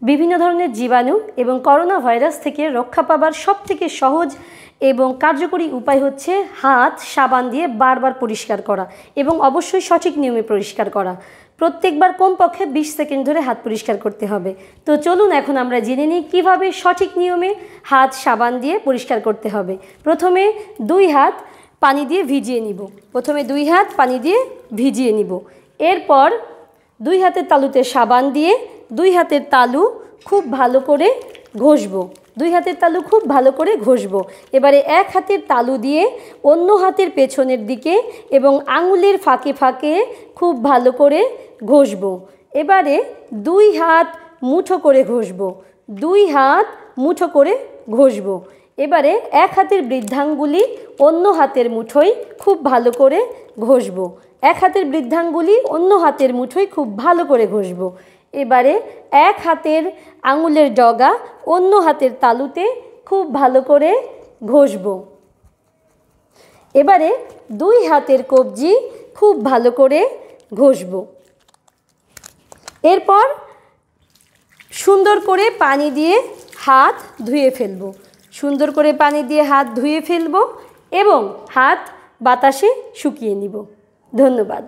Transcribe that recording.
বিভিন্ন ধরনের জীবাণু এবং করোনা ভাইরাস থেকে রক্ষা পাবার সবথেকে সহজ এবং কার্যকরী উপায় হচ্ছে হাত সাবান দিয়ে বারবার পরিষ্কার করা এবং অবশ্যই সঠিক নিয়মে পরিষ্কার করা। প্রত্যেকবার কমপক্ষে 20 সেকেন্ড ধরে হাত পরিষ্কার করতে হবে। তো চলুন এখন আমরা জেনে নিই কীভাবে সঠিক নিয়মে হাত সাবান দিয়ে পরিষ্কার করতে হবে। প্রথমে 2 হাত পানি দিয়ে ভিজিয়ে নিব। এরপর 2 হাতের তালুতে সাবান দিয়ে 2 হাতের তালু খুব ভালো করে ঘষবো। এবারে 1 হাতের তালু দিয়ে অন্য হাতের পেছনের দিকে এবং আঙুলের ফাঁকে ফাঁকে খুব ভালো করে ঘষবো। এবারে 2 হাত মুঠো করে ঘষবো। এবারে 1 হাতের বৃদ্ধাঙ্গুলি অন্য হাতের মুঠোয় খুব ভালো করে ঘষবো। এবারে 1 হাতের আঙুলের ডগা অন্য হাতের তালুতে খুব ভালো করে ঘষবো। এবারে 2 হাতের কবজি খুব ভালো করে ঘষবো। এরপর সুন্দর করে পানি দিয়ে হাত ধুয়ে ফেলবো এবং হাত বাতাসে শুকিয়ে নিব। ধন্যবাদ।